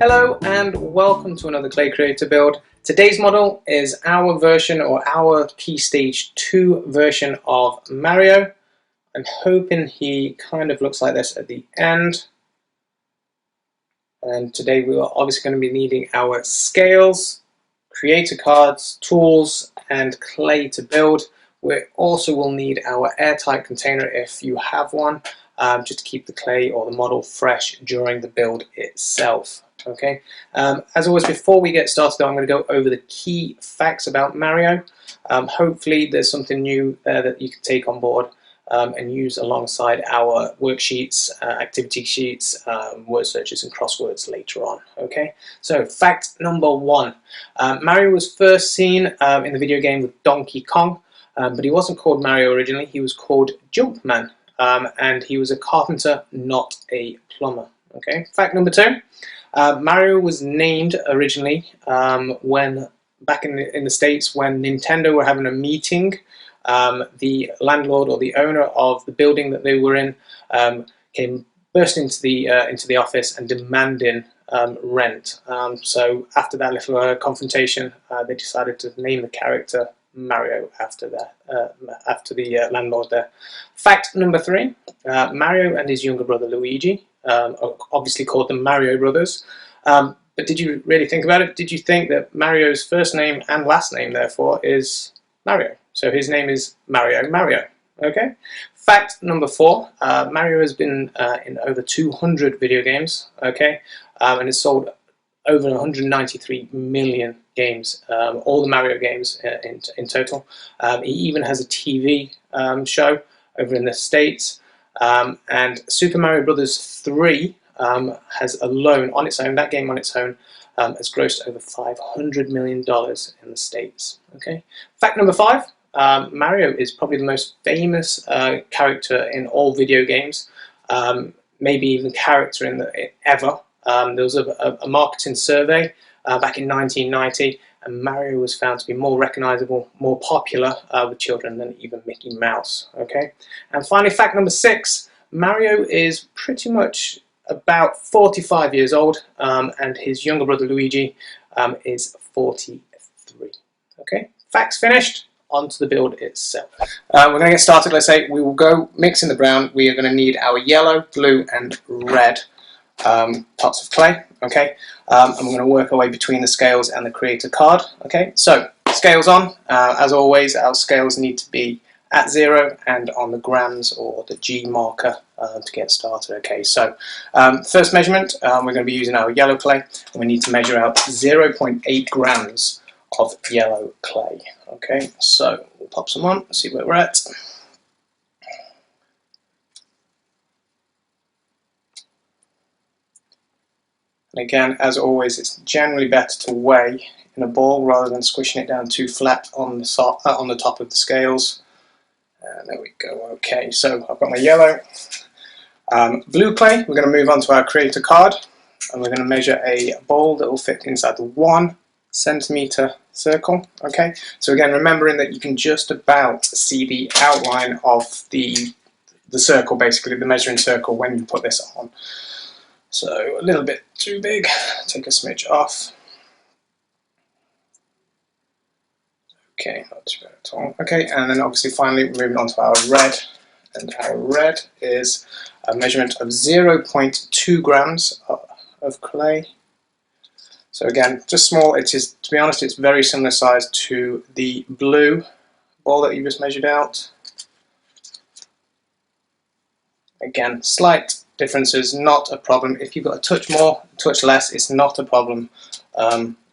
Hello and welcome to another Clay Creator build. Today's model is our version or our Key Stage 2 version of Mario. I'm hoping he kind of looks like this at the end. And today we are obviously going to be needing our scales, creator cards, tools and clay to build. We also will need our airtight container if you have one, just to keep the clay or the model fresh during the build itself. Okay. As always, before we get started, I'm going to go over the key facts about Mario. Hopefully there's something new there that you can take on board and use alongside our worksheets, activity sheets, word searches and crosswords later on. Okay, so fact number one. Mario was first seen in the video game with Donkey Kong, but he wasn't called Mario originally. He was called Jumpman, and he was a carpenter, not a plumber. Okay, fact number two. Mario was named originally when back in the States when Nintendo were having a meeting. The landlord or the owner of the building that they were in came burst into the office and demanding rent. So after that little confrontation, they decided to name the character Mario after the landlord there. Fact number three: Mario and his younger brother Luigi, obviously called the Mario Brothers. But did you really think about it? Did you think that Mario's first name and last name, therefore, is Mario? So his name is Mario. Okay. Fact number four: Mario has been in over 200 video games. Okay, and has sold over 193 million games, all the Mario games in total. He even has a TV show over in the States, and Super Mario Brothers 3 has alone, on its own, that game on its own, has grossed over $500 million in the States. Okay. Fact number five: Mario is probably the most famous character in all video games, maybe even character ever. There was a marketing survey back in 1990, and Mario was found to be more recognizable, more popular with children than even Mickey Mouse. Okay, and finally, fact number six: Mario is pretty much about 45 years old, and his younger brother Luigi is 43. Okay, facts finished. On to the build itself. We're going to get started. Let's say we will go mixing the brown. We are going to need our yellow, blue, and red pots of clay. Okay, and we're going to work our way between the scales and the creator card. Okay, so scales on. As always, our scales need to be at 0 and on the grams or the G marker to get started. Okay, so first measurement, we're going to be using our yellow clay, and we need to measure out 0.8 grams of yellow clay. Okay, so we'll pop some on, see where we're at. And again, as always, it's generally better to weigh in a ball rather than squishing it down too flat on the top of the scales. There we go. Okay, so I've got my yellow. Blue clay, we're going to move on to our creator card, and we're going to measure a bowl that will fit inside the 1 centimeter circle. Okay, so again, remembering that you can just about see the outline of the circle, basically the measuring circle, when you put this on. So a little bit too big, take a smidge off. Okay, not too bad at all. Okay, and then obviously finally we're moving on to our red, and our red is a measurement of 0.2 grams of clay. So again, just small. It is, to be honest, it's very similar size to the blue ball that you just measured out. Again, slight differences, not a problem. If you've got a touch more, a touch less, it's not a problem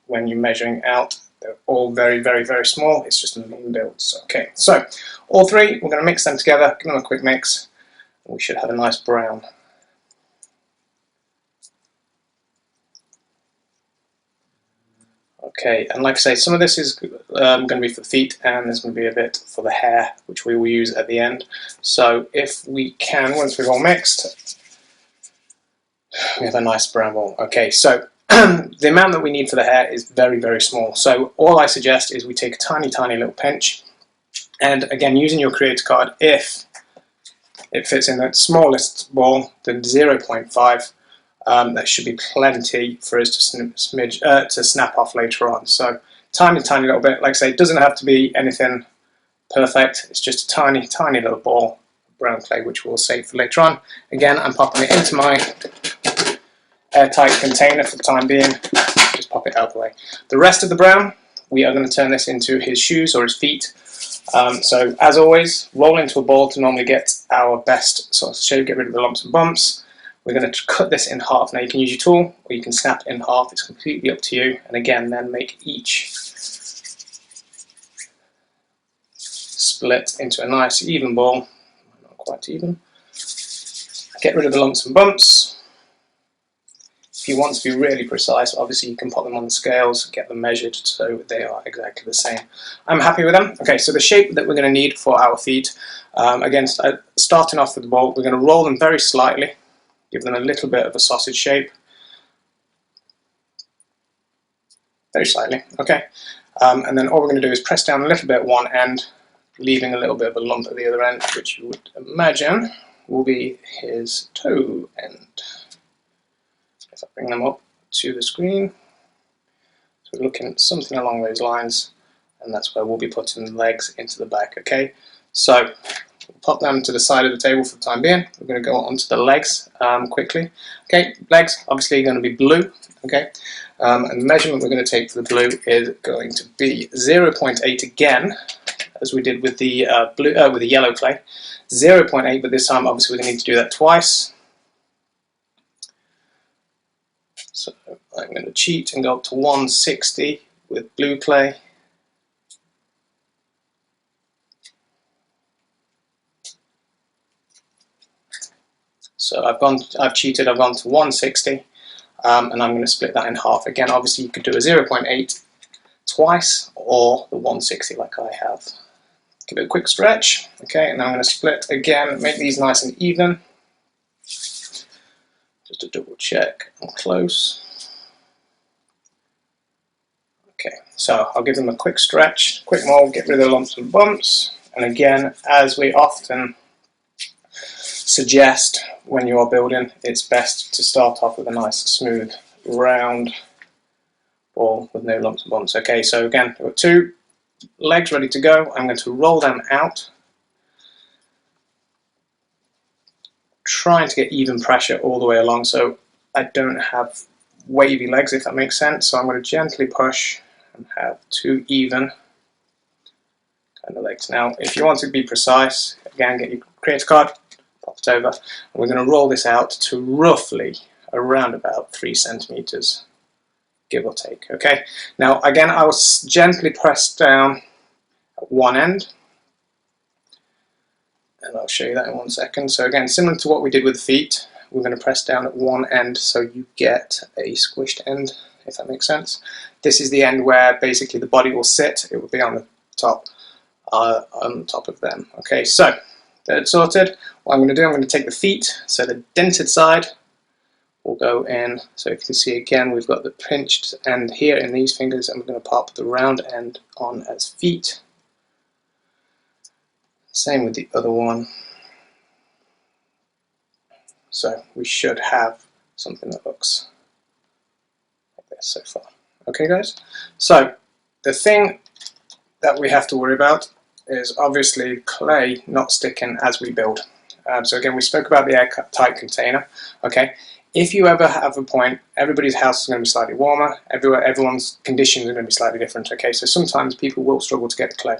when you're measuring out. They're all very, very, very small. It's just long builds. Okay, so all three, we're going to mix them together, give them a quick mix. We should have a nice brown. Okay, and like I say, some of this is going to be for the feet, and there's going to be a bit for the hair, which we will use at the end. So if we can, once we've all mixed, we have a nice brown ball. Okay, so the amount that we need for the hair is very, very small. So all I suggest is we take a tiny, tiny little pinch, and again, using your creator card, if it fits in the smallest ball, then 0.5, That should be plenty for us to snap off later on. So tiny little bit. Like I say, it doesn't have to be anything perfect. It's just a tiny little ball of brown clay, which we'll save for later on. Again, I'm popping it into my airtight container for the time being. Just pop it out of the way. The rest of the brown, we are going to turn this into his shoes or his feet. So as always, roll into a ball to normally get our best sort of shape, get rid of the lumps and bumps. We're going to cut this in half. Now you can use your tool or you can snap it in half, it's completely up to you. And again, then make each split into a nice even ball. Not quite even. Get rid of the lumps and bumps. If you want to be really precise, obviously you can put them on the scales, get them measured so they are exactly the same. I'm happy with them. Okay, so the shape that we're going to need for our feet, again, starting off with the ball, we're going to roll them very slightly, give them a little bit of a sausage shape. Very slightly, okay. And then all we're going to do is press down a little bit at one end, leaving a little bit of a lump at the other end, which you would imagine will be his toe end. If I bring them up to the screen, so we're looking at something along those lines, and that's where we'll be putting the legs into the back, okay? So we'll pop them to the side of the table for the time being. We're going to go on to the legs quickly. Okay, legs obviously going to be blue, okay? And the measurement we're going to take for the blue is going to be 0.8 again, as we did with the with the yellow clay. 0.8, but this time obviously we're going to need to do that twice. So I'm going to cheat and go up to 160 with blue clay. So I've cheated, I've gone to 160, and I'm going to split that in half. Again, obviously you could do a 0.8 twice, or the 160 like I have. Give it a quick stretch, okay, and I'm going to split again, make these nice and even. Just to double check, I'm close. Okay, so I'll give them a quick stretch, quick mold, get rid of the lumps and bumps, and again, as we often suggest when you are building, it's best to start off with a nice smooth round ball with no lumps and bumps. Okay, so again, we've got two legs ready to go. I'm going to roll them out, trying to get even pressure all the way along so I don't have wavy legs, if that makes sense. So I'm going to gently push and have two even kind of legs. Now if you want to be precise, again, get your creator card, pop it over, and we're going to roll this out to roughly around about 3 centimeters, give or take. Okay, now again, I will gently press down at one end, and I'll show you that in 1 second. So again, similar to what we did with the feet, we're going to press down at one end so you get a squished end, if that makes sense. This is the end where basically the body will sit, it will be on the top of them. Okay, so that's sorted. What I'm going to do, I'm going to take the feet, so the dented side will go in. So if you can see again, we've got the pinched end here in these fingers, and we're going to pop the round end on as feet. Same with the other one. So we should have something that looks like this so far. Okay guys, so the thing that we have to worry about is obviously clay not sticking as we build. So again, we spoke about the airtight container. Okay, if you ever have a point, everybody's house is going to be slightly warmer, everyone's conditions are going to be slightly different. Okay, so sometimes people will struggle to get the clay.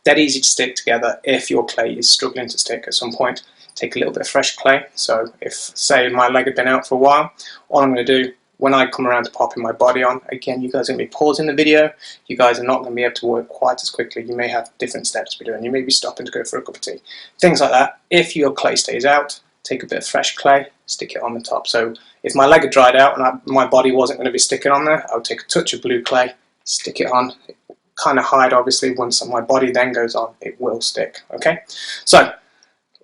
Dead easy to stick together. If your clay is struggling to stick at some point, take a little bit of fresh clay. So if, say, my leg had been out for a while, all I'm going to do, when I come around to popping my body on, again, you guys are going to be pausing the video, you guys are not going to be able to work quite as quickly, you may have different steps to be doing, you may be stopping to go for a cup of tea, things like that. If your clay stays out, take a bit of fresh clay, stick it on the top. So if my leg had dried out and my body wasn't going to be sticking on there, I would take a touch of blue clay, stick it on, kind of hide obviously. Once my body then goes on, it will stick. Okay, so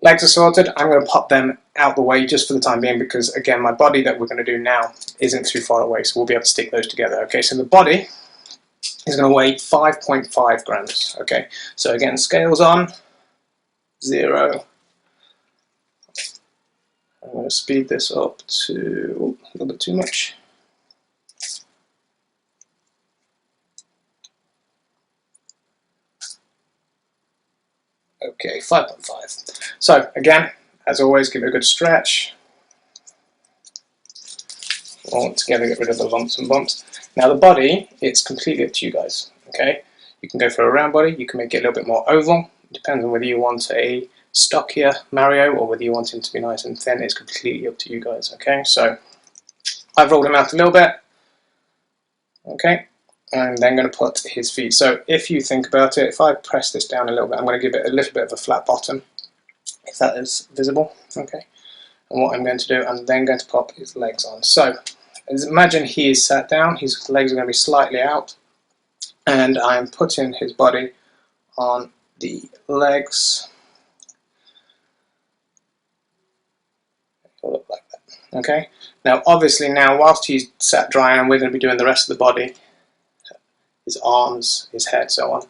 legs are sorted. I'm going to pop them out the way just for the time being because again, my body that we're going to do now isn't too far away, so we'll be able to stick those together. Okay, so the body is going to weigh 5.5 grams. Okay, so again, scales on, 0. I'm going to speed this up to a little bit too much. Okay, 5.5. So again, as always, give it a good stretch. All together, get rid of the lumps and bumps. Now the body, it's completely up to you guys. Okay, you can go for a round body. You can make it a little bit more oval. It depends on whether you want a stockier Mario or whether you want him to be nice and thin. It's completely up to you guys. Okay, so I've rolled him out a little bit. Okay, I'm then going to put his feet. So if you think about it, if I press this down a little bit, I'm going to give it a little bit of a flat bottom, if that is visible. Okay, and what I'm going to do, I'm then going to pop his legs on. So imagine he is sat down, his legs are going to be slightly out, and I'm putting his body on the legs. It'll look like that. Okay, now obviously now whilst he's sat dry and we're going to be doing the rest of the body, his arms, his head, so on,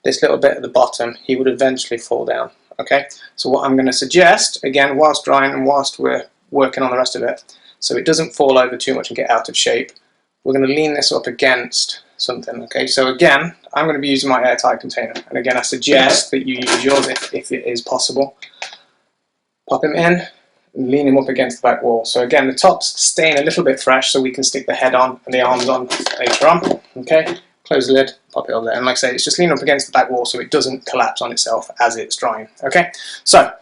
this little bit at the bottom, he would eventually fall down. Okay, so what I'm going to suggest, again, whilst drying and whilst we're working on the rest of it, so it doesn't fall over too much and get out of shape, we're going to lean this up against something. Okay, so again, I'm going to be using my airtight container, and again, I suggest that you use yours if it is possible. Pop him in and lean him up against the back wall. So again, the top's staying a little bit fresh so we can stick the head on and the arms on later on. Okay, close the lid, pop it over there, and like I say, it's just leaning up against the back wall so it doesn't collapse on itself as it's drying. Okay, so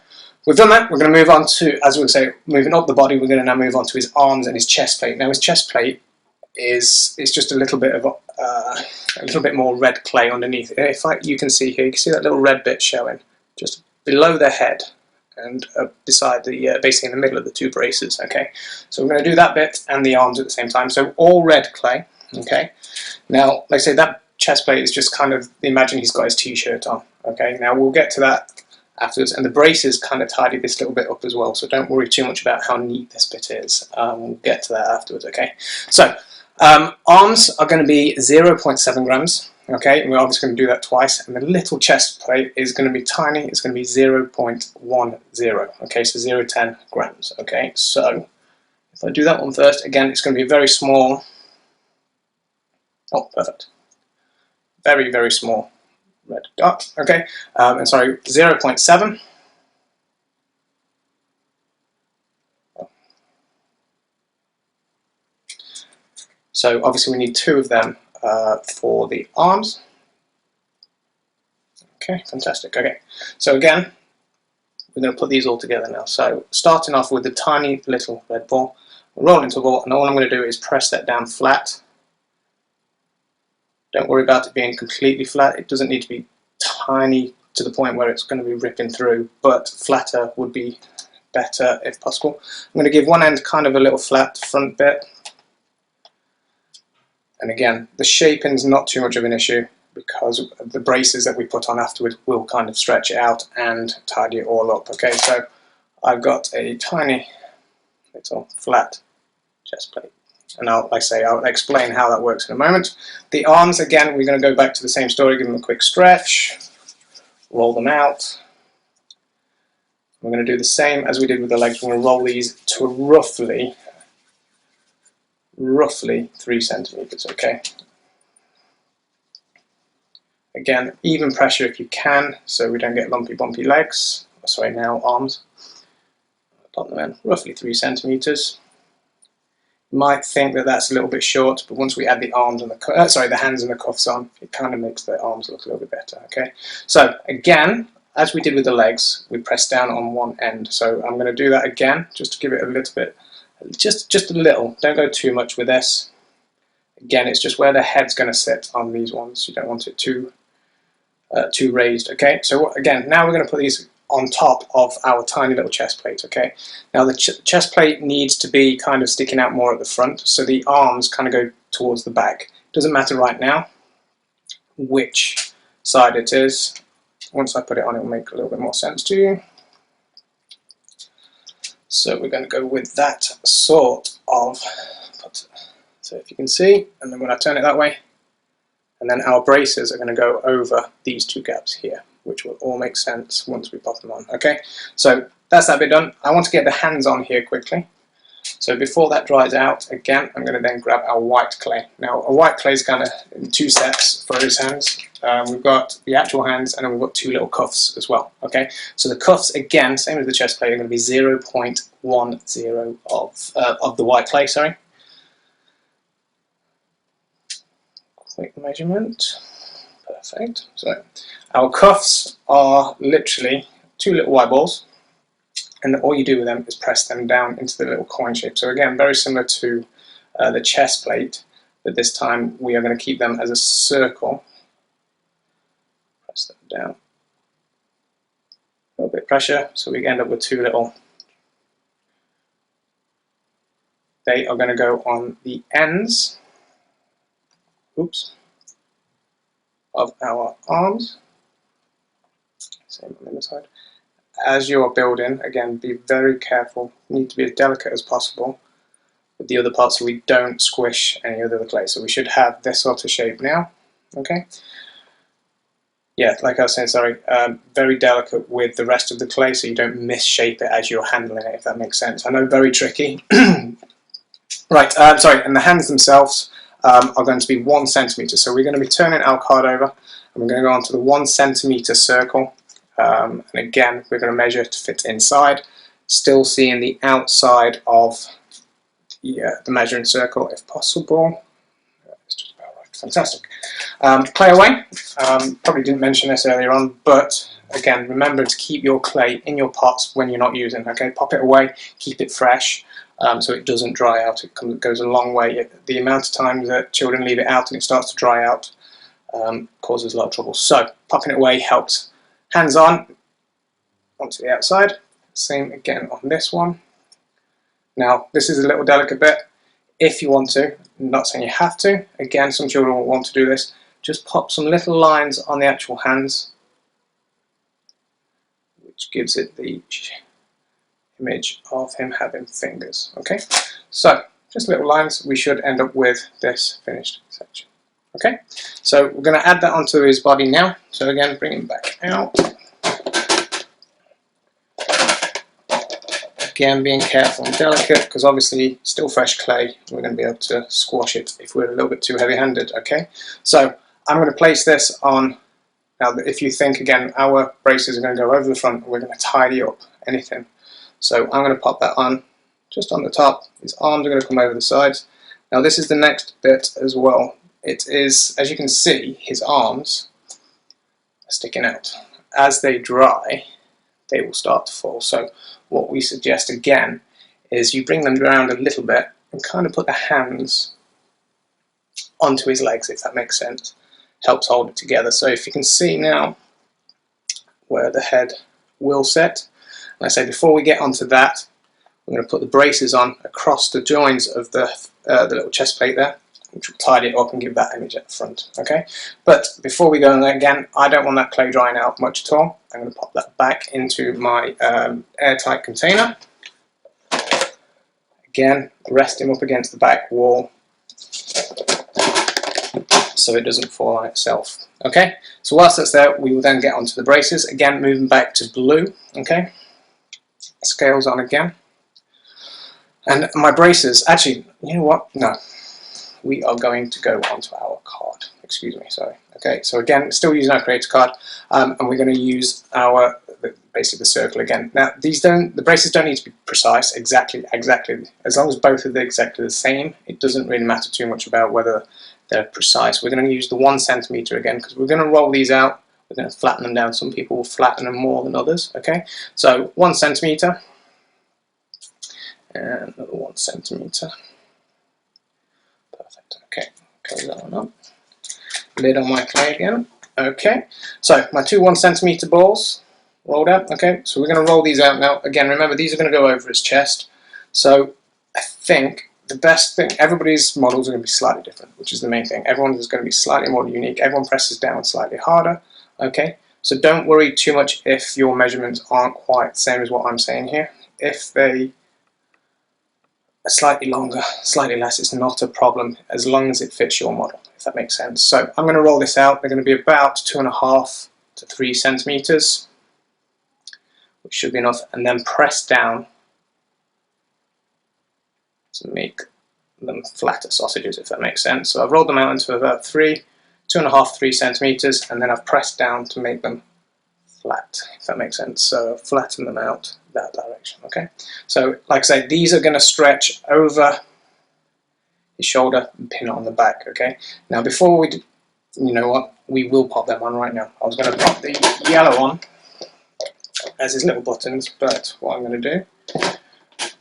we've done that. We're going to move on to, as we would say, moving up the body, we're going to now move on to his arms and his chest plate. Now his chest plate is just a little bit of a little bit more red clay underneath. You can see here, you can see that little red bit showing just below the head and beside the basically in the middle of the two braces. Okay, so we're going to do that bit and the arms at the same time. So all red clay. Okay, now like I say, that chest plate is just kind of, imagine he's got his t-shirt on. Okay, now we'll get to that afterwards, and the braces kind of tidy this little bit up as well, so don't worry too much about how neat this bit is. We'll get to that afterwards. Okay, so arms are going to be 0.7 grams. Okay, and we're obviously going to do that twice, and the little chest plate is going to be tiny. It's going to be 0.10. Okay, so 0.10 grams. Okay, so if I do that one first, again, it's going to be very small. Oh, perfect. Very, very small red dot. Okay, and sorry, 0.7. So obviously we need two of them for the arms. Okay, fantastic. Okay, so again, we're going to put these all together now. So starting off with the tiny little red ball, roll into a ball, and all I'm going to do is press that down flat. Don't worry about it being completely flat. It doesn't need to be tiny to the point where it's going to be ripping through, but flatter would be better if possible. I'm going to give one end kind of a little flat front bit. And again, the shaping is not too much of an issue because the braces that we put on afterwards will kind of stretch it out and tidy it all up. Okay, so I've got a tiny little flat chest plate. And I'll explain how that works in a moment. The arms, again, we're going to go back to the same story, give them a quick stretch, roll them out. We're going to do the same as we did with the legs. We're going to roll these to roughly 3 centimeters. Okay. Again, even pressure if you can, so we don't get lumpy, bumpy legs. Sorry, now arms. Pop them in roughly 3 centimeters. You might think that that's a little bit short, but once we add the arms and the hands and the cuffs on, it kind of makes the arms look a little bit better. Okay. So again, as we did with the legs, we press down on one end. So I'm going to do that again, just to give it a little bit, just a little. Don't go too much with this. Again, it's just where the head's going to sit on these ones. You don't want it too raised. Okay, so again, now we're going to put these on top of our tiny little chest plate. Okay, now the chest plate needs to be kind of sticking out more at the front, so the arms kind of go towards the back. Doesn't matter right now which side it is. Once I put it on, it will make a little bit more sense to you. So we're going to go with that sort of, so if you can see, and then when I turn it that way, and then our braces are going to go over these two gaps here, which will all make sense once we pop them on. Okay, so that's that bit done. I want to get the hands on here quickly. So before that dries out, again, I'm going to then grab our white clay. Now, a white clay is kind of in 2 steps for his hands. We've got the actual hands, and then we've got 2 little cuffs as well. Okay, so the cuffs, again, same as the chest clay, are going to be 0.10 of the white clay. Sorry. Quick measurement. Perfect. So our cuffs are literally 2 little white balls. And all you do with them is press them down into the little coin shape. So again, very similar to the chest plate, but this time we are going to keep them as a circle. Press them down. A little bit of pressure, so we end up with 2 little. They are going to go on the ends, oops, of our arms. Same on the other side. As you're building, again, be very careful. You need to be as delicate as possible with the other parts so we don't squish any of the clay. So we should have this sort of shape now. Okay. Yeah, like I was saying, sorry, very delicate with the rest of the clay so you don't misshape it as you're handling it, if that makes sense. I know, very tricky. Right, sorry, and the hands themselves are going to be 1 centimeter. So we're going to be turning our card over, and we're going to go onto the 1 centimeter circle. And again, we're going to measure to fit inside, still seeing the outside of the measuring circle if possible. It's just about right. Fantastic. Clay away. Probably didn't mention this earlier on, but again, remember to keep your clay in your pots when you're not using. Okay, pop it away, keep it fresh, so it doesn't dry out. It goes a long way. The amount of times that children leave it out and it starts to dry out causes a lot of trouble. So popping it away helps. Hands on, onto the outside. Same again on this one. Now, this is a little delicate bit. If you want to, I'm not saying you have to. Again, some children will want to do this. Just pop some little lines on the actual hands, which gives it the image of him having fingers. Okay, so just little lines. We should end up with this finished section. Okay, so we're going to add that onto his body now. So again, bring him back out. Again, being careful and delicate, because obviously still fresh clay, we're going to be able to squash it if we're a little bit too heavy-handed. Okay, so I'm going to place this on. Now, if you think, again, our braces are going to go over the front, we're going to tidy up anything. So I'm going to pop that on, just on the top. His arms are going to come over the sides. Now, this is the next bit as well. It is, as you can see, his arms are sticking out. As they dry, they will start to fall. So what we suggest again is you bring them around a little bit and kind of put the hands onto his legs, if that makes sense. Helps hold it together. So if you can see now where the head will sit, and I say before we get onto that, we're going to put the braces on across the joins of the little chest plate there, which will tidy it up and give that image at the front. Okay, but before we go on there, again, I don't want that clay drying out much at all. I'm going to pop that back into my airtight container. Again, rest him up against the back wall so it doesn't fall on itself. Okay, so whilst that's there, we will then get onto the braces. Again, moving back to blue. Okay, scales on again. And my braces, actually, you know what? No. We are going to go onto our card. Excuse me, sorry. Okay, so again, still using our creator card, and we're going to use our basically the circle again. Now, the braces don't need to be precise exactly. As long as both are exactly the same, it doesn't really matter too much about whether they're precise. We're going to use the 1 centimeter again because we're going to roll these out. We're going to flatten them down. Some people will flatten them more than others. Okay, so 1 centimeter and another 1 centimeter. Perfect. Okay, close that one up. Lid on my clay again. Okay, so my 2 1 centimeter balls rolled out. Okay, so we're going to roll these out now. Again, remember these are going to go over his chest. So I think the best thing, everybody's models are going to be slightly different, which is the main thing. Everyone's is going to be slightly more unique. Everyone presses down slightly harder. Okay, so don't worry too much if your measurements aren't quite the same as what I'm saying here. If they are slightly longer, slightly less, it's not a problem as long as it fits your model, if that makes sense. So I'm going to roll this out. They're going to be about 2.5 to 3 centimeters. which should be enough, and then press down to make them flatter sausages, if that makes sense. So I've rolled them out into about 2.5, 3 centimeters, and then I've pressed down to make them flat, if that makes sense. So flatten them out that direction. Okay. So like I say, these are going to stretch over his shoulder and pin it on the back. Okay. Now before we do, you know what? We will pop them on right now. I was going to pop the yellow on as his little buttons, but what I'm going to do, I'm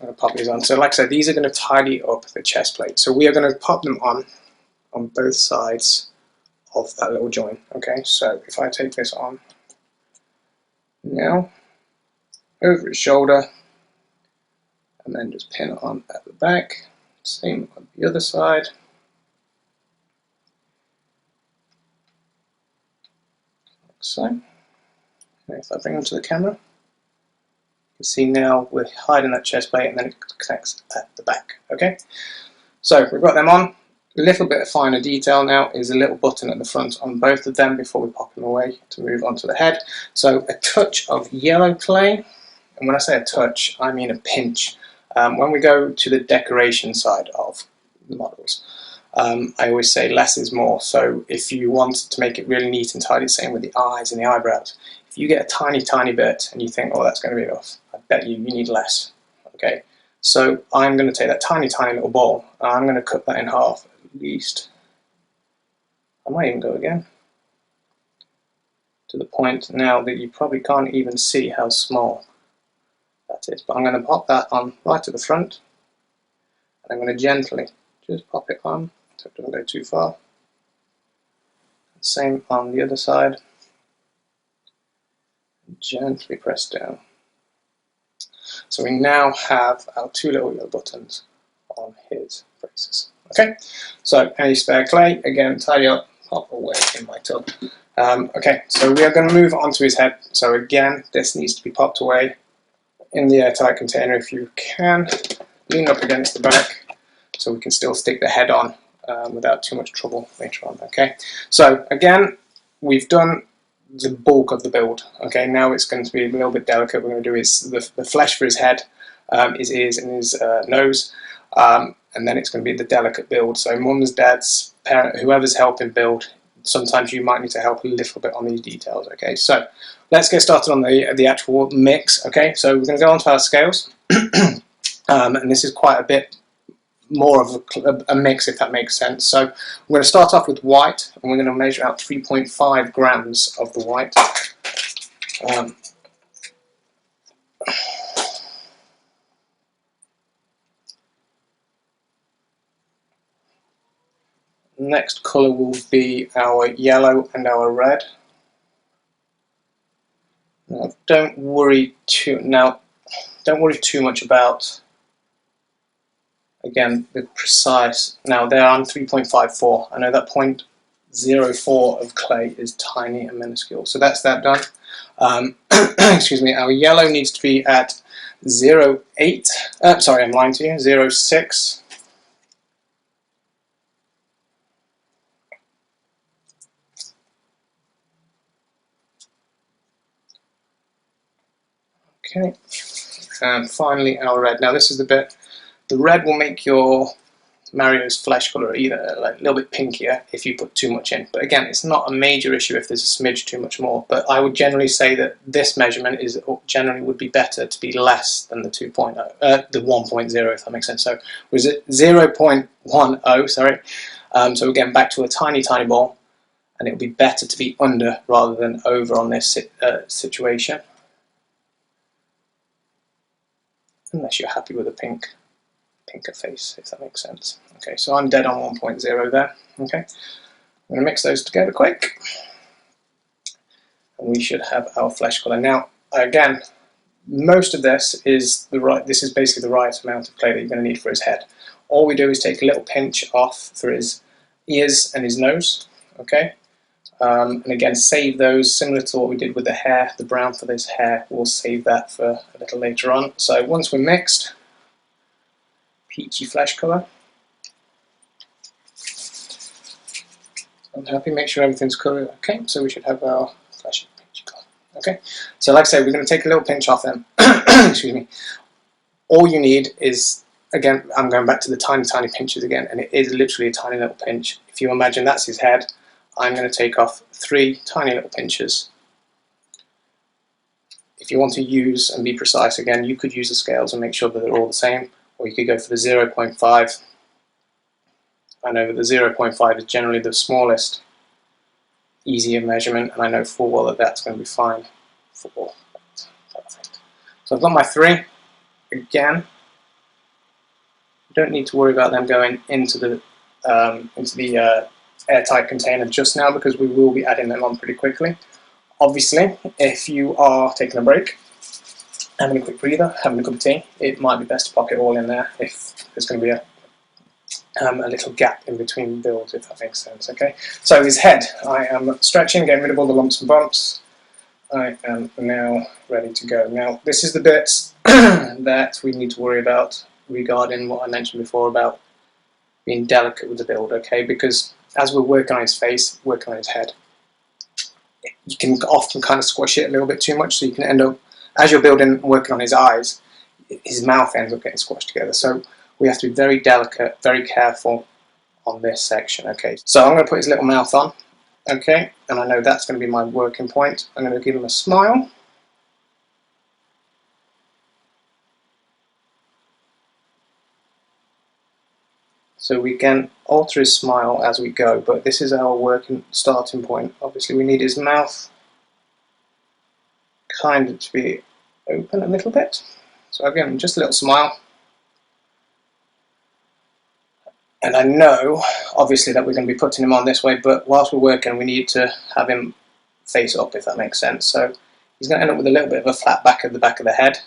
going to pop these on. So like I said, these are going to tidy up the chest plate. So we are going to pop them on both sides of that little joint. Okay, so if I take this on now, over his shoulder, and then just pin it on at the back. Same on the other side. Like so. And if I bring them to the camera, you can see now we're hiding that chest plate and then it connects at the back. Okay, so we've got them on. A little bit of finer detail now is a little button at the front on both of them before we pop them away to move on to the head. So a touch of yellow clay, and when I say a touch, I mean a pinch. When we go to the decoration side of the models, I always say less is more. So if you want to make it really neat and tidy, same with the eyes and the eyebrows, if you get a tiny bit and you think, oh, that's going to be enough, I bet you need less. Okay, so I'm going to take that tiny little ball and I'm going to cut that in half at least. I might even go again to the point now that you probably can't even see how small that is, but I'm going to pop that on right to the front, and I'm going to gently just pop it on so it doesn't go too far. Same on the other side, gently press down. So we now have our 2 little yellow buttons on his braces. Okay, so any spare clay, again, tidy up, pop away in my tub. Okay, so we are going to move on to his head. So again, this needs to be popped away in the airtight container if you can. Lean up against the back so we can still stick the head on without too much trouble later on. Okay, so again, we've done the bulk of the build. Okay, now it's going to be a little bit delicate. We're going to do the flesh for his head, his ears and his nose, and then it's going to be the delicate build. So mum's, dad's, parent, whoever's helping build, sometimes you might need to help a little bit on these details. Okay, so let's get started on the actual mix. Okay, so we're going to go on to our scales, and this is quite a bit more of a mix, if that makes sense. So we're going to start off with white, and we're going to measure out 3.5 grams of the white. Next colour will be our yellow and our red. Now, don't worry too much about, again, the precise. Now they're on 3.54. I know that 0.04 of clay is tiny and minuscule, so that's that done. Excuse me. Our yellow needs to be at 0.8. Sorry, I'm lying to you. 0.6. Okay, and finally our red. Now this is the bit. The red will make your Mario's flesh colour either like a little bit pinkier if you put too much in. But again, it's not a major issue if there's a smidge too much more. But I would generally say that this measurement is generally would be better to be less than the 2.0, the 1.0, if that makes sense. So was it 0.10? Sorry. So again, back to a tiny ball, and it would be better to be under rather than over on this situation. Unless you're happy with a pinker face, if that makes sense. Okay, so I'm dead on 1.0 there. Okay, I'm going to mix those together quick, and we should have our flesh colour. Now, again, most of this is this is basically the right amount of clay that you're going to need for his head. All we do is take a little pinch off for his ears and his nose. Okay, and again, save those similar to what we did with the hair. The brown for this hair, we'll save that for a little later on. So once we're mixed, peachy flesh colour. I'm happy, make sure everything's coloured. Okay, so we should have our fleshy peachy colour. Okay, so like I say, we're going to take a little pinch off them. Excuse me. All you need is, again, I'm going back to the tiny, tiny pinches again, and it is literally a tiny little pinch. If you imagine that's his head, I'm going to take off 3 tiny little pinches. If you want to use and be precise again, you could use the scales and make sure that they're all the same, or you could go for the 0.5. I know that the 0.5 is generally the smallest, easier measurement, and I know full well that that's going to be fine. 4. Perfect. So I've got my 3. Again, you don't need to worry about them going into the airtight container just now, because we will be adding them on pretty quickly. Obviously, if you are taking a break, having a quick breather, having a cup of tea, it might be best to pop it all in there if there's going to be a little gap in between builds, if that makes sense. Okay, so his head, I am stretching, getting rid of all the lumps and bumps. I am now ready to go. Now, this is the bits that we need to worry about regarding what I mentioned before about being delicate with the build, okay? Because as we're working on his face, working on his head, you can often kind of squish it a little bit too much, so you can end up, as you're building, working on his eyes, his mouth ends up getting squashed together. So we have to be very delicate, very careful on this section, okay? So I'm going to put his little mouth on, okay? And I know that's going to be my working point. I'm going to give him a smile. So we can alter his smile as we go, but this is our working starting point. Obviously we need his mouth kind of to be open a little bit. So again, just a little smile. And I know, obviously, that we're going to be putting him on this way, but whilst we're working, we need to have him face up, if that makes sense. So he's going to end up with a little bit of a flat back at the back of the head.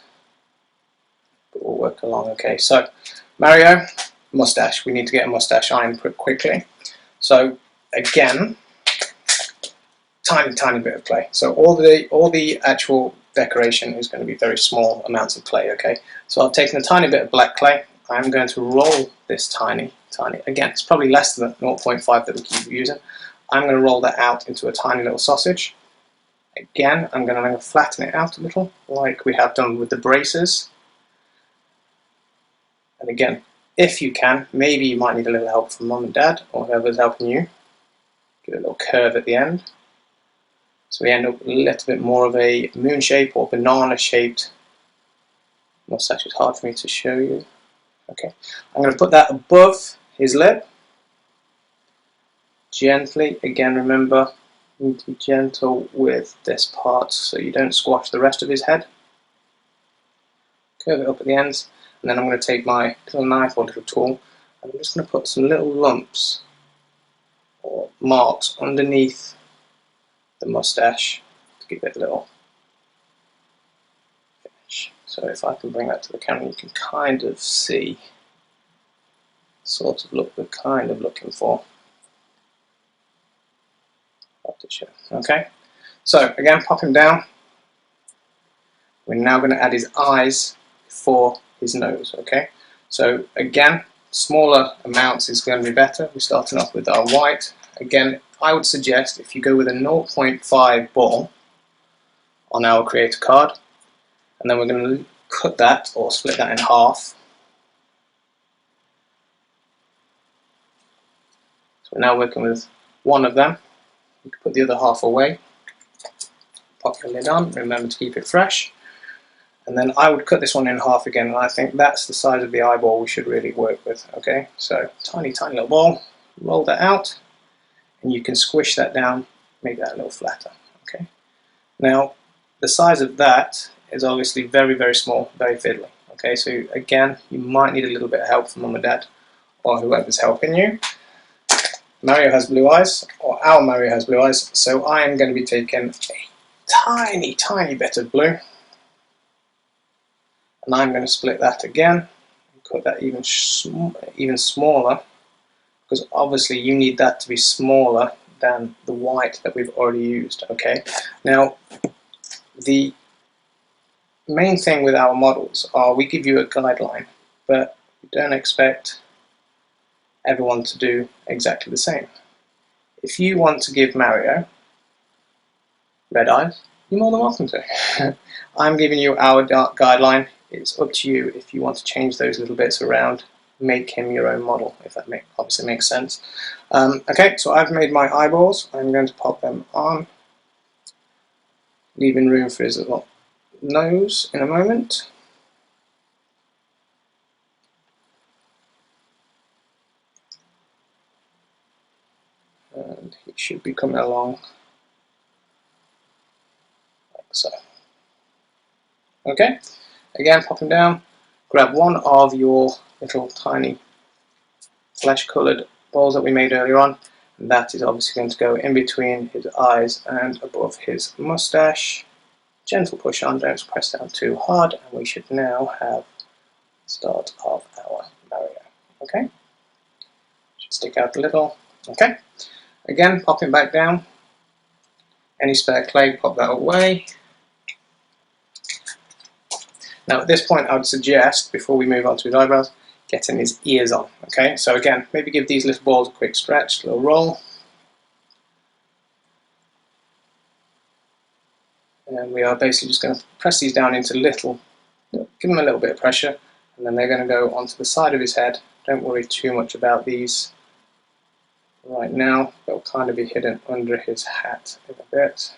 But we'll work along, okay. So, Mario, mustache. We need to get a mustache on him quickly. So, again, tiny, tiny bit of clay. So all the actual decoration is going to be very small amounts of clay, okay. So I've taken a tiny bit of black clay. I'm going to roll this tiny, again, it's probably less than the 0.5 that we keep using. I'm going to roll that out into a tiny little sausage. Again, I'm going to flatten it out a little, like we have done with the braces. And again, if you can, maybe you might need a little help from mum and dad, or whoever's helping you. Give it a little curve at the end. So we end up with a little bit more of a moon shape or banana shaped mustache. It's hard for me to show you. Okay, I'm going to put that above his lip. Gently, again remember, you need to be gentle with this part so you don't squash the rest of his head. Curve it up at the ends, and then I'm going to take my little knife or little tool, and I'm just going to put some little lumps or marks underneath the mustache to give it a little finish. So if I can bring that to the camera, you can kind of see sort of look we're kind of looking for. Okay, so again, pop him down. We're now going to add his eyes for his nose. Okay, so again, smaller amounts is going to be better. We're starting off with our white. Again, I would suggest if you go with a 0.5 ball on our creator card, and then we're going to cut that or split that in half. So we're now working with one of them. You can put the other half away. Pop your lid on, remember to keep it fresh. And then I would cut this one in half again, and I think that's the size of the eyeball we should really work with. Okay, so tiny, tiny little ball, roll that out, and you can squish that down, make that a little flatter. Okay, now the size of that is obviously very, very small, very fiddly. Okay, so again, you might need a little bit of help from mum and dad or whoever's helping you. Mario has blue eyes, or our Mario has blue eyes, so I am going to be taking a tiny, tiny bit of blue, and I'm going to split that again, and cut that even smaller, because obviously you need that to be smaller than the white that we've already used. Okay, now the main thing with our models are we give you a guideline, but we don't expect everyone to do exactly the same. If you want to give Mario red eyes, you're more than welcome to. I'm giving you our guideline. It's up to you if you want to change those little bits around, make him your own model, if that obviously makes sense. Okay, so I've made my eyeballs. I'm going to pop them on, leaving room for his little nose in a moment. And he should be coming along like so. Okay, again, pop him down, grab one of your little tiny flesh-coloured balls that we made earlier on, and that is obviously going to go in between his eyes and above his moustache. Gentle push on, don't press down too hard, and we should now have the start of our Mario. Okay, should stick out a little. Okay, again, pop him back down. Any spare clay, pop that away. Now at this point I would suggest, before we move on to his eyebrows, getting his ears on. Okay, so again, maybe give these little balls a quick stretch, a little roll. And we are basically just going to press these down into little, give them a little bit of pressure, and then they're going to go onto the side of his head. Don't worry too much about these right now, they'll kind of be hidden under his hat in a bit.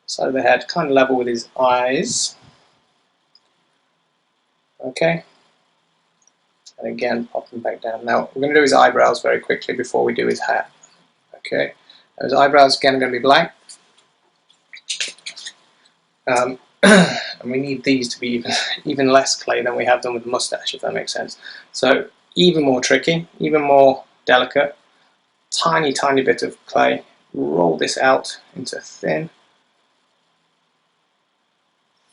Side of the head, kind of level with his eyes. Okay, and again pop them back down. Now we're going to do his eyebrows very quickly before we do his hat. Okay, his eyebrows again are going to be black, and we need these to be even less clay than we have done with the moustache, if that makes sense. So even more tricky, even more delicate. Tiny bit of clay. Roll this out into thin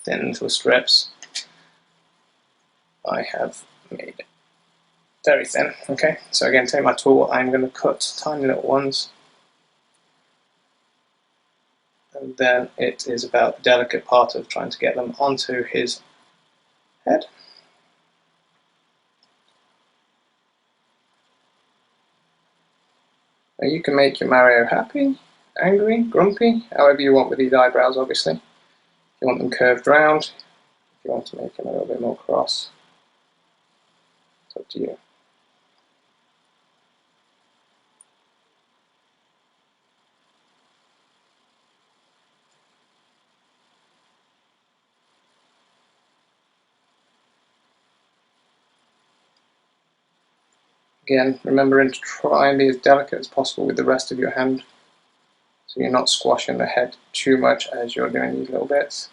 little strips. I have made it very thin. Okay, so again, take my tool. I'm going to cut tiny little ones, and then it is about the delicate part of trying to get them onto his head. Now you can make your Mario happy, angry, grumpy, however you want with these eyebrows, obviously. If you want them curved round, if you want to make them a little bit more cross, it's up to you. Again, remembering to try and be as delicate as possible with the rest of your hand, so you're not squashing the head too much as you're doing these little bits.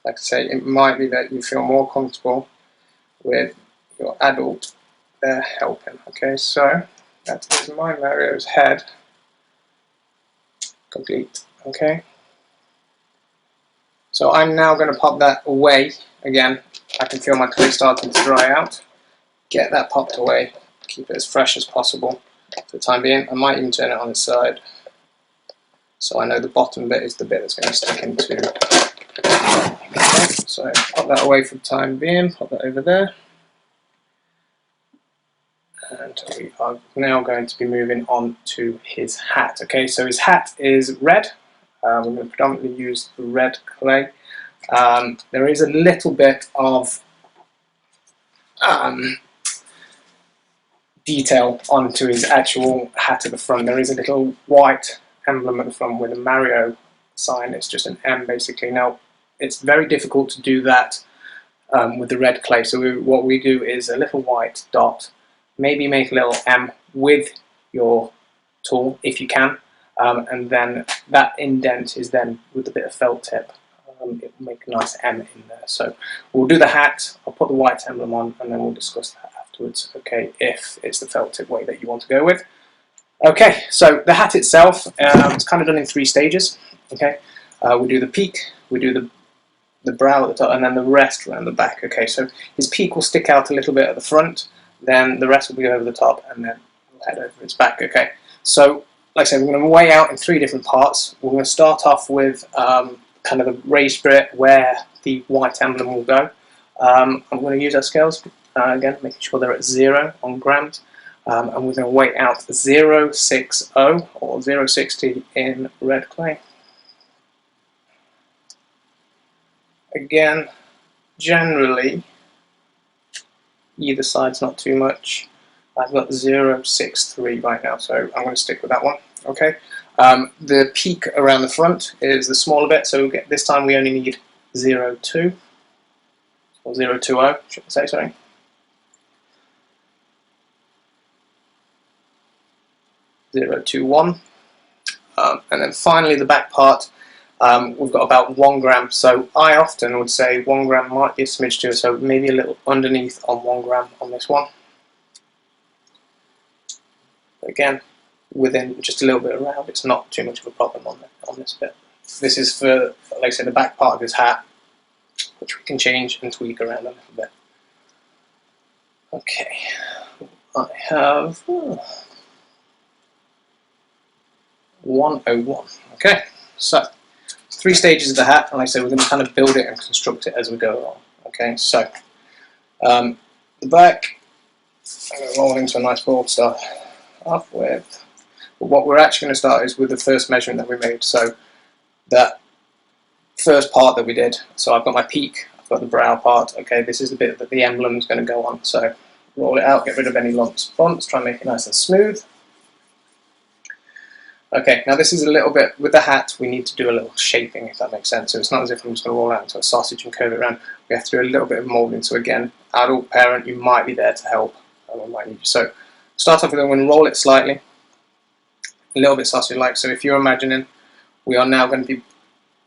Like I say, it might be that you feel more comfortable with your adult there helping. Okay, so that is my Mario's head complete. Okay, so I'm now going to pop that away again. I can feel my clay starting to dry out. Get that popped away, keep it as fresh as possible for the time being. I might even turn it on its side, so I know the bottom bit is the bit that's going to stick into. Okay, so pop that away for the time being, pop that over there. And we are now going to be moving on to his hat. Okay, so his hat is red. We're going to predominantly use the red clay. There is a little bit of detail onto his actual hat at the front. There is a little white emblem at the front with a Mario sign. It's just an M basically. Now it's very difficult to do that with the red clay, so what we do is a little white dot, maybe make a little M with your tool if you can, and then that indent is then with a bit of felt tip. It will make a nice M in there. So we'll do the hat, I'll put the white emblem on, and then we'll discuss that afterwards, okay, if it's the felt tip way that you want to go with. Okay, so the hat itself, it's kind of done in 3 stages, okay. We do the peak, we do the brow at the top, and then the rest around the back. Okay, so his peak will stick out a little bit at the front, then the rest will be over the top, and then we'll head over its back. Okay, so like I said, we're going to weigh out in 3 different parts. We're going to start off with kind of the raised bit where the white emblem will go. I'm going to use our scales again, making sure they're at 0 on grams, and we're going to weigh out 060 or 060 in red clay. Again, generally, either side's not too much. I've got 0.63 right now, so I'm going to stick with that one. Okay. The peak around the front is the smaller bit, so this time we only need 0.2 or 0.20, should I say? Sorry. 0.21, and then finally the back part. We've got about 1 gram, so I often would say 1 gram might be a smidge too, so maybe a little underneath on 1 gram on this one. Again, within just a little bit around, it's not too much of a problem on this bit. This is for, like I said, the back part of his hat, which we can change and tweak around a little bit. Okay, I have 101. Okay, so 3 stages of the hat, and like I said, we're going to kind of build it and construct it as we go along. Okay, so the back, I'm going to roll into a nice ball to start off with. But what we're actually going to start is with the first measurement that we made. So that first part that we did. So I've got my peak, I've got the brow part. Okay, this is the bit that the emblem is going to go on. So roll it out, get rid of any lumps, bumps, try and make it nice and smooth. Okay, now this is a little bit, with the hat, we need to do a little shaping, if that makes sense. So it's not as if I'm just going to roll out into a sausage and curve it around. We have to do a little bit of moulding. So again, adult, parent, you might be there to help. Might need you. So start off with, I'm going to roll it slightly, a little bit sausage-like. So if you're imagining, we are now going to be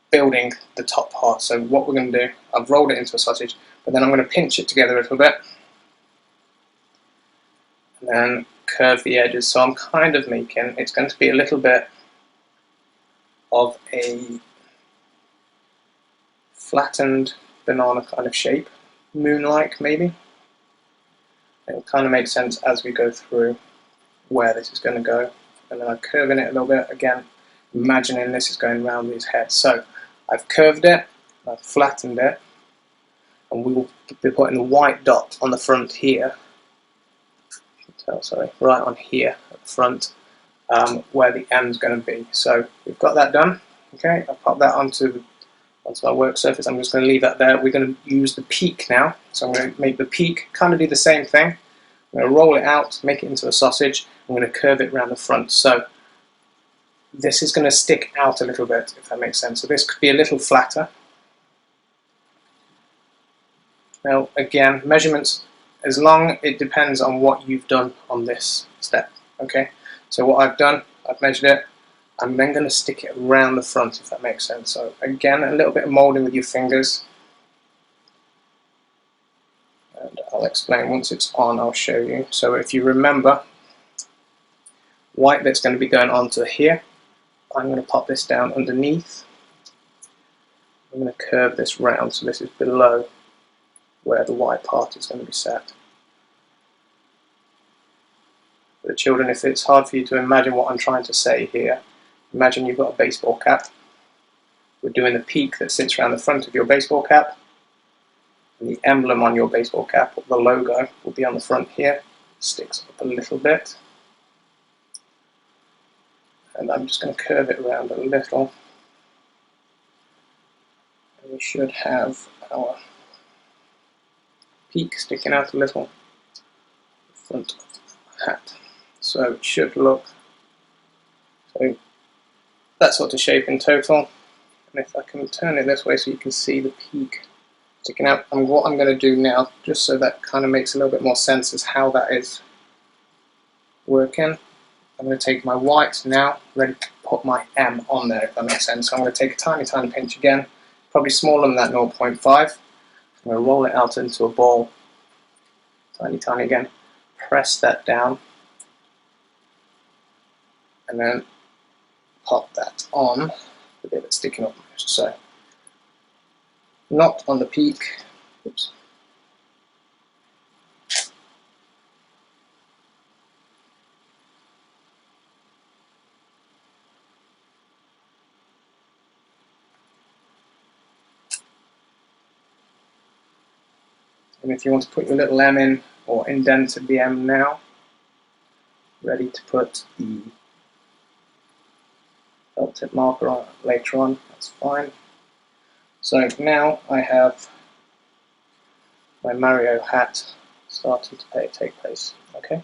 building the top part. So what we're going to do, I've rolled it into a sausage, but then I'm going to pinch it together a little bit, and then curve the edges. So I'm kind of making, it's going to be a little bit of a flattened banana kind of shape, moon-like maybe. It'll kind of make sense as we go through where this is going to go. And then I'm curving it a little bit, again, imagining this is going around his head. So I've curved it, I've flattened it, and we will be putting the white dot on the front here. Sorry, right on here at the front, where the M is going to be. So we've got that done. Okay, I'll pop that onto my work surface. I'm just going to leave that there. We're going to use the peak now. So I'm going to make the peak, kind of do the same thing. I'm going to roll it out, make it into a sausage. I'm going to curve it around the front. So this is going to stick out a little bit, if that makes sense. So this could be a little flatter. Now, again, measurements, as long it depends on what you've done on this step. Okay, so what I've done, I've measured it. I'm then going to stick it around the front, if that makes sense. So again, a little bit of moulding with your fingers. And I'll explain once it's on, I'll show you. So if you remember, white bit's going to be going onto here. I'm going to pop this down underneath. I'm going to curve this round, so this is below where the white part is going to be set. For the children, if it's hard for you to imagine what I'm trying to say here, imagine you've got a baseball cap. We're doing the peak that sits around the front of your baseball cap. And the emblem on your baseball cap, or the logo, will be on the front here. Sticks up a little bit. And I'm just going to curve it around a little. And we should have our peak sticking out a little in front of the hat. So it should look, so that sort of shape in total. And if I can turn it this way so you can see the peak sticking out, and what I'm going to do now, just so that kind of makes a little bit more sense as how that is working, I'm going to take my white now, ready to put my M on there, if that makes sense. So I'm going to take a tiny, tiny pinch again, probably smaller than that 0.5. I'm going to roll it out into a ball, tiny, tiny again, press that down, and then pop that on the bit that's sticking up. So, not on the peak. Oops. And if you want to put your little M in, or indented the M now, ready to put the felt tip marker on later on, that's fine. So now I have my Mario hat starting to take place. Okay. And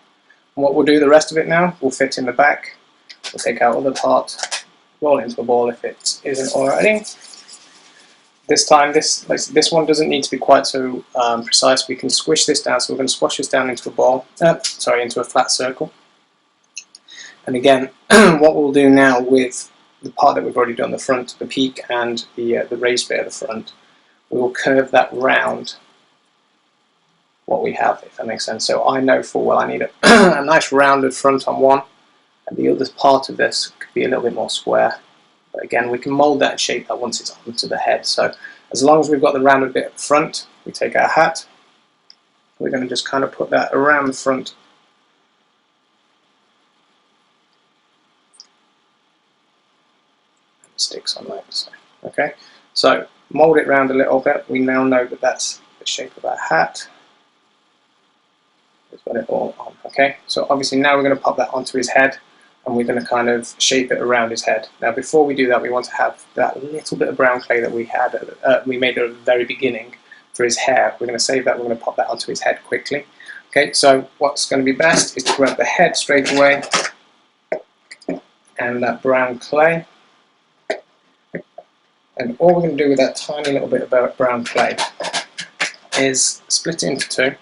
what we'll do the rest of it now, we'll fit in the back. We'll take out other parts, roll it into a ball if it isn't already. This time, this one doesn't need to be quite so precise. We can squish this down, so we're going to squash this down into a ball. Into a flat circle. And again, what we'll do now with the part that we've already done, the front, the peak, and the raised bit at the front, we will curve that round what we have, if that makes sense. So I know full well I need a nice rounded front on one, and the other part of this could be a little bit more square. But again, we can mould that and shape that once it's onto the head. So as long as we've got the rounded bit at the front, we take our hat, we're going to just kind of put that around the front. And it sticks on like so. Okay, so mould it round a little bit. We now know that that's the shape of our hat. We've got it all on. Okay, so obviously now we're going to pop that onto his head, and we're going to kind of shape it around his head. Now before we do that, we want to have that little bit of brown clay that we had, we made at the very beginning for his hair. We're going to save that, we're going to pop that onto his head quickly. Okay, so what's going to be best is to grab the head straight away, and that brown clay. And all we're going to do with that tiny little bit of brown clay is split it into two.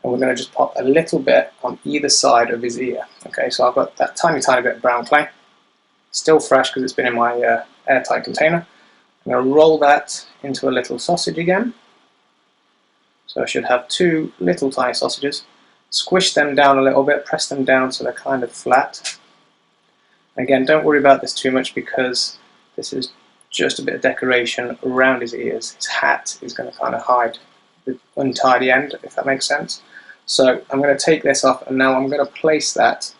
And we're going to just pop a little bit on either side of his ear. Okay, so I've got that tiny bit of brown clay, still fresh because it's been in my airtight container. I'm going to roll that into a little sausage again. So I should have two little tiny sausages. Squish them down a little bit, press them down so they're kind of flat. Again, don't worry about this too much because this is just a bit of decoration around his ears. His hat is going to kind of hide the untidy end, if that makes sense. So I'm going to take this off, and now I'm going to place that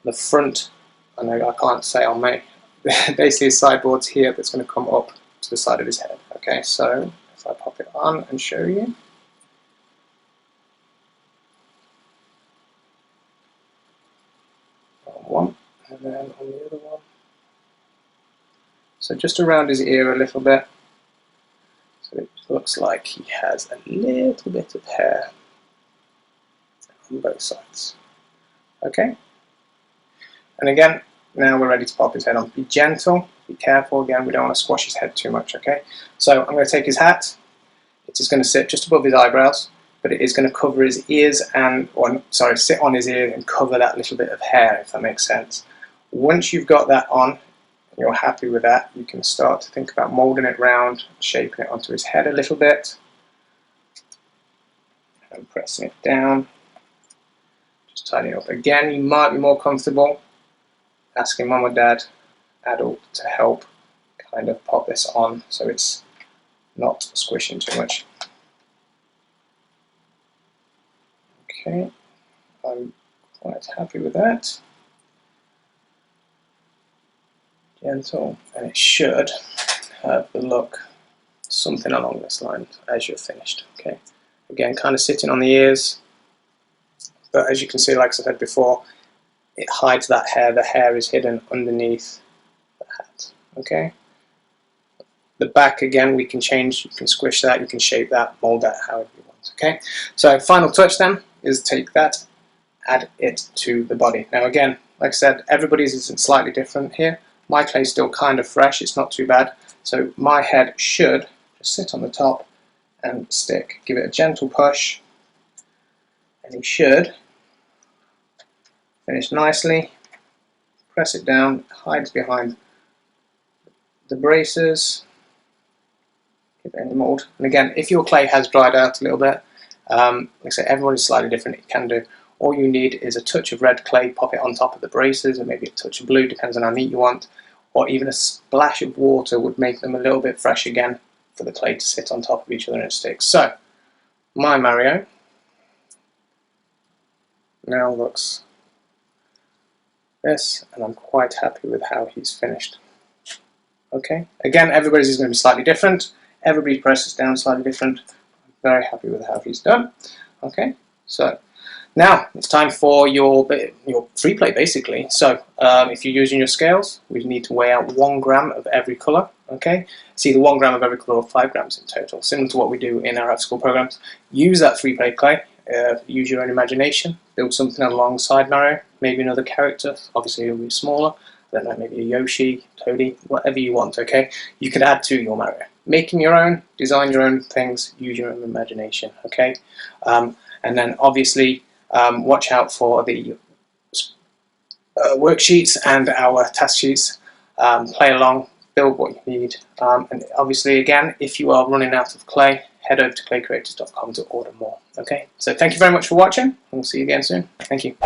on the front. I know I can't say on my basically his sideboards here that's going to come up to the side of his head. Okay, so if I pop it on and show you. On one, and then on the other one. So just around his ear a little bit. So it looks like he has a little bit of hair on both sides. Okay? And again, now we're ready to pop his head on. Be gentle, be careful. Again, we don't want to squash his head too much, okay? So I'm going to take his hat. It is going to sit just above his eyebrows, but it is going to cover his ears and, sit on his ear and cover that little bit of hair, if that makes sense. Once you've got that on, and you're happy with that, you can start to think about moulding it round, shaping it onto his head a little bit, and pressing it down. Just tidying it up. Again, you might be more comfortable asking mum or dad, adult, to help kind of pop this on so it's not squishing too much. Okay, I'm quite happy with that. Gentle, and it should have the look something along this line as you're finished. Okay, again, kind of sitting on the ears, but as you can see, like I said before, it hides that hair. The hair is hidden underneath the hat. Okay, the back, again, we can change. You can squish that, you can shape that, mold that however you want. Okay, so final touch then is take that, add it to the body. Now again, like I said, everybody's is slightly different here. My clay's still kind of fresh, it's not too bad. So my head should just sit on the top and stick. Give it a gentle push, and he should finish nicely. Press it down, hides behind the braces. Give it in the mould. And again, if your clay has dried out a little bit, like I say, everybody's slightly different, it can do. All you need is a touch of red clay, pop it on top of the braces, and maybe a touch of blue, depends on how neat you want, or even a splash of water would make them a little bit fresh again for the clay to sit on top of each other and stick. So, my Mario now looks this, and I'm quite happy with how he's finished. Okay, again, everybody's is going to be slightly different, everybody's process down slightly different. I'm very happy with how he's done. Okay, so now it's time for your free play basically. So if you're using your scales, we need to weigh out 1 gram of every colour. Okay, it's either 1 gram of every colour or 5 grams in total, similar to what we do in our after-school programs. Use that 3-play clay, use your own imagination, build something alongside Mario, maybe another character, obviously it'll be smaller, I don't know, maybe a Yoshi, Toadie, whatever you want, okay? You can add to your Mario. Making your own, design your own things, use your own imagination, okay? And then obviously watch out for the worksheets and our task sheets. Play along, build what you need, and obviously again, if you are running out of clay, head over to claycreators.com to order more. Okay, so thank you very much for watching, and we'll see you again soon. Thank you.